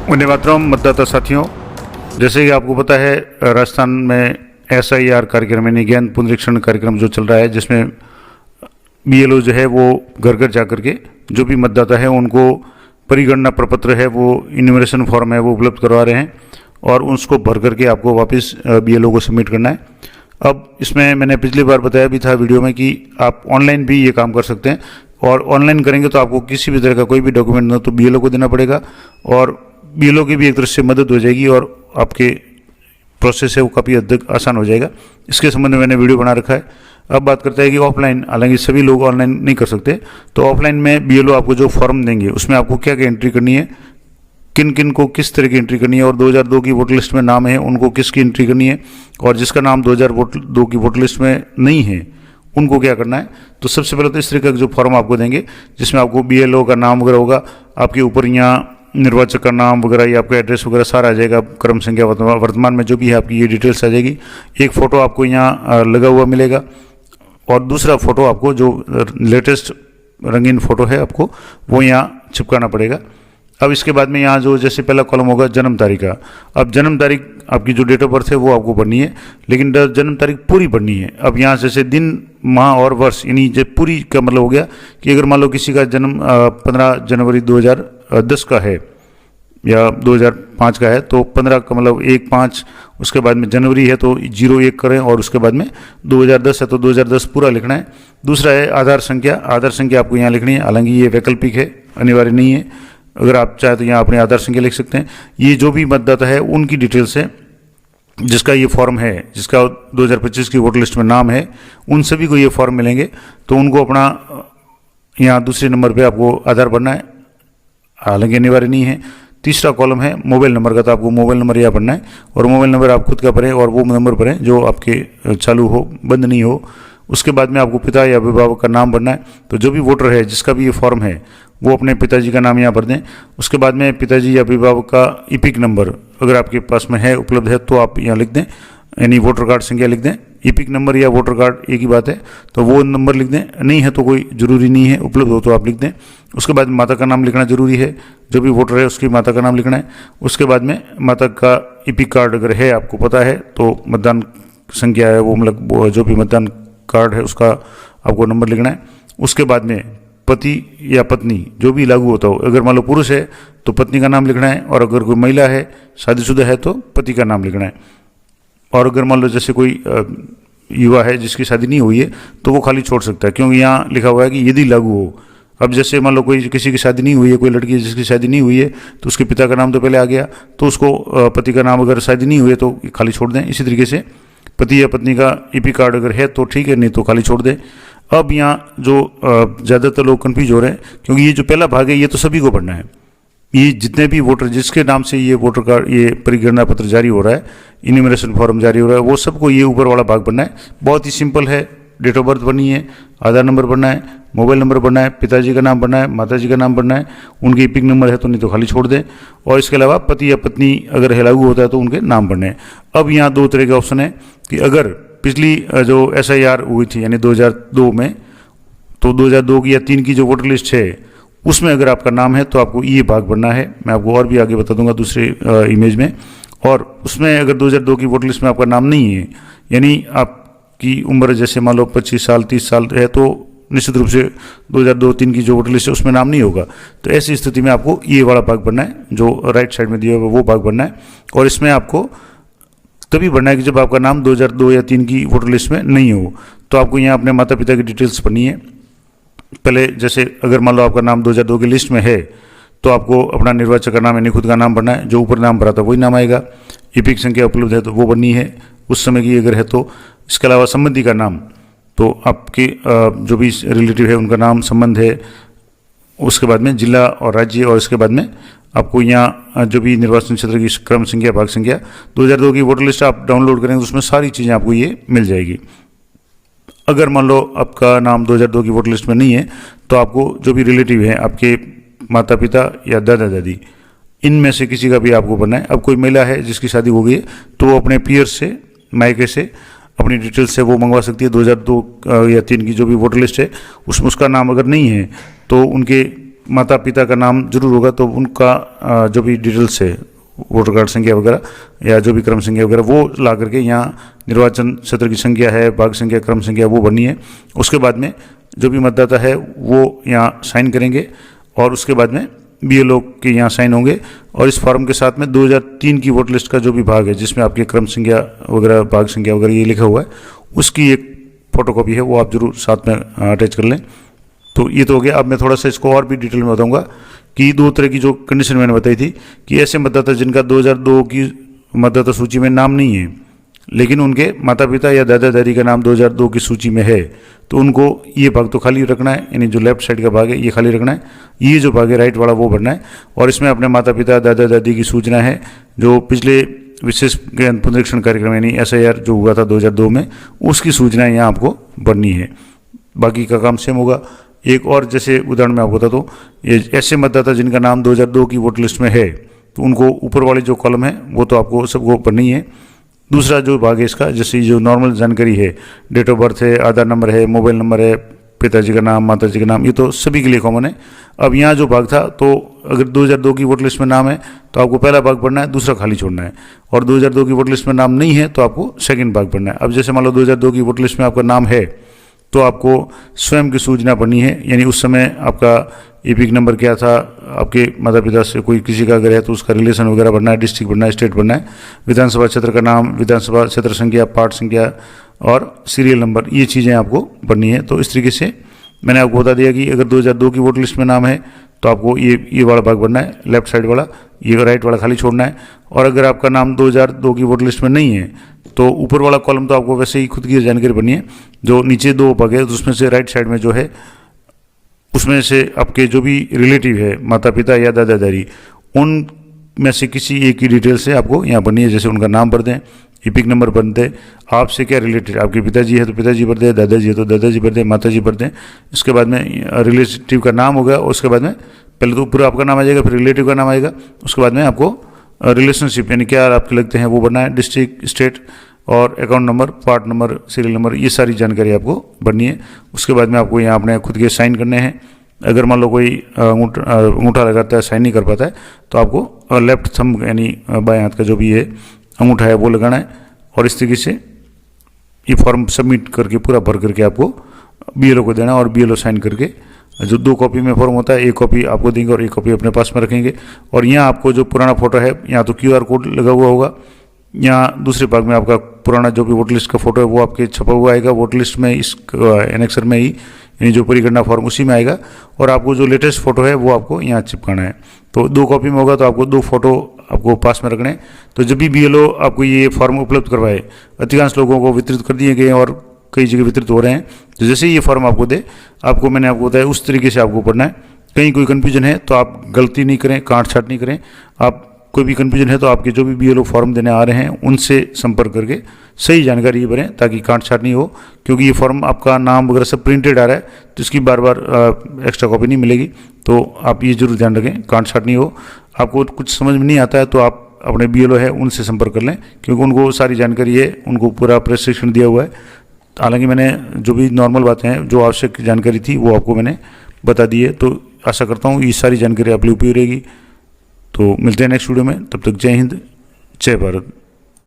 वंदे मातरम। मतदाता साथियों, जैसे कि आपको पता है राजस्थान में SIR कार्यक्रम यानी ज्ञान पुनरीक्षण कार्यक्रम जो चल रहा है, जिसमें BLO जो है वो घर घर जा कर के जो भी मतदाता है उनको परिगणना प्रपत्र है, वो इन्यूमरेशन फॉर्म है, वो उपलब्ध करवा रहे हैं और उसको भर करके आपको वापस BLO को सबमिट करना है। अब इसमें मैंने पिछली बार बताया भी था वीडियो में कि आप ऑनलाइन भी ये काम कर सकते हैं और ऑनलाइन करेंगे तो आपको किसी भी तरह का कोई भी डॉक्यूमेंट ना तो BLO को देना पड़ेगा और BLO की भी एक तरह से मदद हो जाएगी और आपके प्रोसेस है वो काफ़ी हद तक आसान हो जाएगा। इसके संबंध में मैंने वीडियो बना रखा है। अब बात करते हैं कि ऑफलाइन, हालांकि सभी लोग ऑनलाइन नहीं कर सकते, तो ऑफलाइन में BLO आपको जो फॉर्म देंगे उसमें आपको क्या क्या एंट्री करनी है, किन किन को किस तरह की एंट्री करनी है और 2002 की वोटर लिस्ट में नाम है उनको किसकी एंट्री करनी है और जिसका नाम 2002 की वोटर लिस्ट में नहीं है उनको क्या करना है। तो सबसे पहले तो इस तरह का जो फॉर्म आपको देंगे जिसमें आपको BLO का नाम वगैरह होगा, आपके ऊपर यहाँ निर्वाचक का नाम वगैरह या आपका एड्रेस वगैरह सारा आ जाएगा, क्रम संख्या वर्तमान में जो भी है आपकी ये डिटेल्स आ जाएगी। एक फ़ोटो आपको यहाँ लगा हुआ मिलेगा और दूसरा फ़ोटो आपको जो लेटेस्ट रंगीन फ़ोटो है आपको वो यहाँ चिपकाना पड़ेगा। अब इसके बाद में यहाँ जो जैसे पहला कॉलम होगा जन्म तारीख का, अब जन्म तारीख आपकी जो डेट ऑफ बर्थ है वो आपको भरनी है, लेकिन जन्म तारीख पूरी भरनी है। अब यहाँ जैसे दिन, माह और वर्ष, यानी जब पूरी का मतलब हो गया कि अगर मान लो किसी का जन्म 15 जनवरी 2010 का है या 2005 का है तो 15 का मतलब 1-5, उसके बाद में जनवरी है तो 01 करें और उसके बाद में 2010 है तो 2010 पूरा लिखना है। दूसरा है आधार संख्या, आधार संख्या आपको यहाँ लिखनी है, हालांकि ये वैकल्पिक है, अनिवार्य नहीं है। अगर आप चाहे तो यहाँ अपने आधार संख्या लिख सकते हैं। ये जो भी मतदाता है उनकी डिटेल्स है, जिसका ये फॉर्म है, जिसका 2025 की वोटर लिस्ट में नाम है, उन सभी को ये फॉर्म मिलेंगे तो उनको अपना यहाँ दूसरे नंबर पे आपको आधार भरना है, हालांकि अनिवार्य नहीं है। तीसरा कॉलम है मोबाइल नंबर का, तो आपको मोबाइल नंबर यहाँ भरना है और मोबाइल नंबर आप खुद का भरें और वो नंबर भरें जो आपके चालू हो, बंद नहीं हो। उसके बाद में आपको पिता या अभिभावक का नाम भरना है, तो जो भी वोटर है जिसका भी ये फॉर्म है वो अपने पिताजी का नाम यहाँ भर दें। उसके बाद में पिताजी या अभिभावक का EPIC नंबर अगर आपके पास में है, उपलब्ध है, तो आप यहाँ लिख दें, यानी वोटर कार्ड संख्या लिख दें। EPIC नंबर या वोटर कार्ड एक ही बात है, तो वो नंबर लिख दें, नहीं है तो कोई ज़रूरी नहीं है, उपलब्ध हो तो आप लिख दें। उसके बाद माता का नाम लिखना जरूरी है, जो भी वोटर है उसकी माता का नाम लिखना है। उसके बाद में माता का EPIC कार्ड अगर है, आपको पता है, तो मतदान संख्या है वो मतलब जो भी मतदान कार्ड है उसका आपको नंबर लिखना है। उसके बाद में पति या पत्नी जो भी लागू होता हो, अगर मान लो पुरुष है तो पत्नी का नाम लिखना है और अगर कोई महिला है, शादीशुदा है, तो पति का नाम लिखना है। और अगर मान लो जैसे कोई युवा है जिसकी शादी नहीं हुई है तो वो खाली छोड़ सकता है, क्योंकि यहाँ लिखा हुआ है कि यदि लागू हो। अब जैसे मान लो कोई किसी की शादी नहीं हुई है, कोई लड़की जिसकी शादी नहीं हुई है तो उसके पिता का नाम तो पहले आ गया, तो उसको पति का नाम, अगर शादी नहीं हुई है तो खाली छोड़ दें। इसी तरीके से पति या पत्नी का EPIC कार्ड अगर है तो ठीक है, नहीं तो खाली छोड़ दें। अब यहाँ जो ज़्यादातर लोग कन्फ्यूज हो रहे हैं, क्योंकि ये जो पहला भाग है ये तो सभी को भरना है। ये जितने भी वोटर जिसके नाम से ये वोटर कार्ड, ये परिगणना पत्र जारी हो रहा है, इन्यूमरेशन फॉर्म जारी हो रहा है, वो सबको ये ऊपर वाला भाग भरना है। बहुत ही सिंपल है, डेट ऑफ बर्थ भरनी है, आधार नंबर भरना है, मोबाइल नंबर भरना है, पिताजी का नाम भरना है, माताजी का नाम भरना है, उनके EPIC नंबर है तो नहीं तो खाली छोड़ दें, और इसके अलावा पति या पत्नी अगर है लागू होता है तो उनके नाम भरने हैं। अब यहाँ दो तरह के ऑप्शन है कि अगर पिछली जो SIR हुई थी यानी 2002 में, तो 2002 की या 3 की जो वोटर लिस्ट है उसमें अगर आपका नाम है तो आपको ये भाग भरना है। मैं आपको और भी आगे बता दूंगा दूसरे इमेज में। और उसमें अगर 2002 की वोटर लिस्ट में आपका नाम नहीं है, यानी आपकी उम्र जैसे मान लो 25 साल 30 साल है, तो निश्चित रूप से 2002-3 की जो वोटर लिस्ट है उसमें नाम नहीं होगा। तो ऐसी स्थिति में आपको ये वाला भाग भरना है, जो राइट साइड में दिया हुआ वो भाग भरना है। और इसमें आपको तभी भरना है कि जब आपका नाम 2002 या 3 की वोटर लिस्ट में नहीं हो। तो आपको यहाँ अपने माता पिता की डिटेल्स भरनी है। पहले जैसे अगर मान लो आपका नाम 2002 की लिस्ट में है तो आपको अपना निर्वाचक का नाम यानी खुद का नाम भरना है, जो ऊपर नाम भरा था वही नाम आएगा। EPIC संख्या उपलब्ध है तो वो भरनी है उस समय की अगर है तो। इसके अलावा संबंधी का नाम, तो आपके जो भी रिलेटिव है उनका नाम, संबंध है। उसके बाद में जिला और राज्य, और इसके बाद में आपको यहाँ जो भी निर्वाचन क्षेत्र की क्रम संख्या, भाग संख्या। 2002 की वोटर लिस्ट आप डाउनलोड करेंगे तो उसमें सारी चीज़ें आपको ये मिल जाएगी। अगर मान लो आपका नाम 2002 की वोटर लिस्ट में नहीं है तो आपको जो भी रिलेटिव है, आपके माता पिता या दादा दादी, इनमें से किसी का भी आपको भरना है। अब कोई महिला है जिसकी शादी हो गई है तो वो अपने पीयर से, मायके से अपनी डिटेल्स से वो मंगवा सकती है। 2002 या 3 की जो भी वोटर लिस्ट है उसमें उसका नाम अगर नहीं है तो उनके माता पिता का नाम जरूर होगा, तो उनका जो भी डिटेल्स है, वोटर कार्ड संख्या वगैरह या जो भी क्रम संख्या वगैरह, वो ला करके यहाँ निर्वाचन क्षेत्र की संख्या है, भाग संख्या, क्रम संख्या, वो भरनी है। उसके बाद में जो भी मतदाता है वो यहाँ साइन करेंगे और उसके बाद में BLO के यहाँ साइन होंगे। और इस फॉर्म के साथ में 2003 की वोटर लिस्ट का जो भी भाग है, जिसमें आपके क्रम संख्या वगैरह, भाग संख्या वगैरह ये लिखा हुआ है, उसकी एक फोटोकॉपी है, वो आप जरूर साथ में अटैच कर लें। तो ये तो हो गया। अब मैं थोड़ा सा इसको और भी डिटेल में बताऊंगा कि दो तरह की जो कंडीशन मैंने बताई थी कि ऐसे मतदाता जिनका 2002 की मतदाता सूची में नाम नहीं है, लेकिन उनके माता पिता या दादा दादी का नाम 2002 की सूची में है, तो उनको ये भाग तो खाली रखना है, यानी जो लेफ्ट साइड का भाग है ये खाली रखना है, ये जो भाग है राइट वाला वो भरना है। और इसमें अपने माता पिता दादा दादी की सूचना है, जो पिछले विशेष ज्ञान पुनरीक्षण कार्यक्रम यानी SIR जो हुआ था 2002 में, उसकी सूचनाएं यहाँ आपको भरनी है। बाकी का काम सेम होगा। एक और जैसे उदाहरण मैं आपको बता दूँ, ये ऐसे मतदाता जिनका नाम 2002 की वोटर लिस्ट में है, तो उनको ऊपर वाले जो कॉलम है वो तो आपको सबको भरनी है। दूसरा जो भाग है इसका, जैसे जो नॉर्मल जानकारी है, डेट ऑफ बर्थ है, आधार नंबर है, मोबाइल नंबर है, पिताजी का नाम, माताजी का नाम, ये तो सभी के लिए कॉमन है। अब यहाँ जो भाग था, तो अगर 2002 की वोटर लिस्ट में नाम है तो आपको पहला भाग पढ़ना है, दूसरा खाली छोड़ना है। और 2002 की वोटर लिस्ट में नाम नहीं है तो आपको सेकंड भाग पढ़ना है। अब जैसे मान लो 2002 की वोटर लिस्ट में आपका नाम है, तो आपको स्वयं की सूचना पढ़नी है, यानी उस समय आपका EPIC नंबर क्या था, आपके माता पिता से कोई किसी का अगर है तो उसका रिलेशन वगैरह भरना है, डिस्ट्रिक्ट भरना है, स्टेट भरना है, विधानसभा क्षेत्र का नाम, विधानसभा क्षेत्र संख्या, पार्ट संख्या और सीरियल नंबर, ये चीज़ें आपको भरनी है। तो इस तरीके से मैंने आपको बता दिया कि अगर 2002 की वोटर लिस्ट में नाम है तो आपको ये वाला भाग भरना है, लेफ्ट साइड वाला, ये राइट वाला खाली छोड़ना है। और अगर आपका नाम 2002 की वोटर लिस्ट में नहीं है तो ऊपर वाला कॉलम तो आपको वैसे ही खुद की जानकारी भरनी है। जो नीचे दो भाग है उसमें से राइट साइड में जो है, उसमें से आपके जो भी रिलेटिव है, माता पिता या दादा दादी, उन में से किसी एक की डिटेल से आपको यहाँ भरनी है। जैसे उनका नाम भर दें, EPIC नंबर भर दें, आपसे क्या रिलेटेड, आपके पिताजी है तो पिताजी भर दें, दादाजी है तो दादाजी भर दें, माताजी भर दें। इसके बाद में रिलेटिव का नाम होगा, उसके बाद में पहले तो पूरा आपका नाम आ जाएगा, फिर रिलेटिव का नाम आएगा, उसके बाद में आपको रिलेशनशिप यानी क्या आपके लगते हैं वो भरना है, डिस्ट्रिक्ट, स्टेट और account number, part number, serial number, ये सारी जानकारी आपको भरनी है। उसके बाद में आपको यहाँ अपने खुद के साइन करने हैं। अगर मान लो कोई अंगूठा लगाता है, साइन नहीं कर पाता है, तो आपको लेफ्ट थंब यानी बाएं हाथ का जो भी है अंगूठा है वो लगाना है। और इस तरीके से ये फॉर्म सबमिट करके पूरा भर करके आपको BLO को देना, और BLO साइन करके, जो 2 कॉपी में फॉर्म होता है, 1 कॉपी आपको देंगे और 1 कॉपी अपने पास में रखेंगे। और यहाँ आपको जो पुराना फोटो है, यहाँ तो QR कोड लगा हुआ होगा, यहाँ दूसरे भाग में आपका पुराना जो भी वोटर लिस्ट का फोटो है वो आपके छपा हुआ आएगा वोटर लिस्ट में, इस एनेक्सर में ही, यानी जो परिगणना फॉर्म उसी में आएगा। और आपको जो लेटेस्ट फोटो है वो आपको यहाँ चिपकाना है। तो 2 कॉपी में होगा तो आपको 2 फोटो आपको पास में रखने। तो जब भी BLO आपको ये फॉर्म उपलब्ध करवाए, अधिकांश लोगों को वितरित कर दिए गए और कई जगह वितरित हो रहे हैं, तो जैसे ही ये फॉर्म आपको दे, आपको मैंने आपको बताया उस तरीके से आपको पढ़ना है। कहीं कोई कन्फ्यूजन है तो आप गलती नहीं करें, काट छाट नहीं करें। आप कोई भी कन्फ्यूजन है तो आपके जो भी BLO फॉर्म देने आ रहे हैं उनसे संपर्क करके सही जानकारी भरें, ताकि काट छाट नहीं हो। क्योंकि ये फॉर्म आपका नाम वगैरह सब प्रिंटेड आ रहा है, तो इसकी बार बार एक्स्ट्रा कॉपी नहीं मिलेगी। तो आप ये जरूर ध्यान रखें, काट छाट नहीं हो। आपको कुछ समझ में नहीं आता है तो आप अपने BLO है उनसे संपर्क कर लें, क्योंकि उनको सारी जानकारी है, उनको पूरा प्रशिक्षण दिया हुआ है। हालांकि मैंने जो भी नॉर्मल बातें हैं, जो आवश्यक जानकारी थी वो आपको मैंने बता दी है। तो आशा करता हूँ ये सारी जानकारी आप लोग उपयोगी रहेगी। तो मिलते हैं नेक्स्ट वीडियो में, तब तक जय हिंद, जय भारत।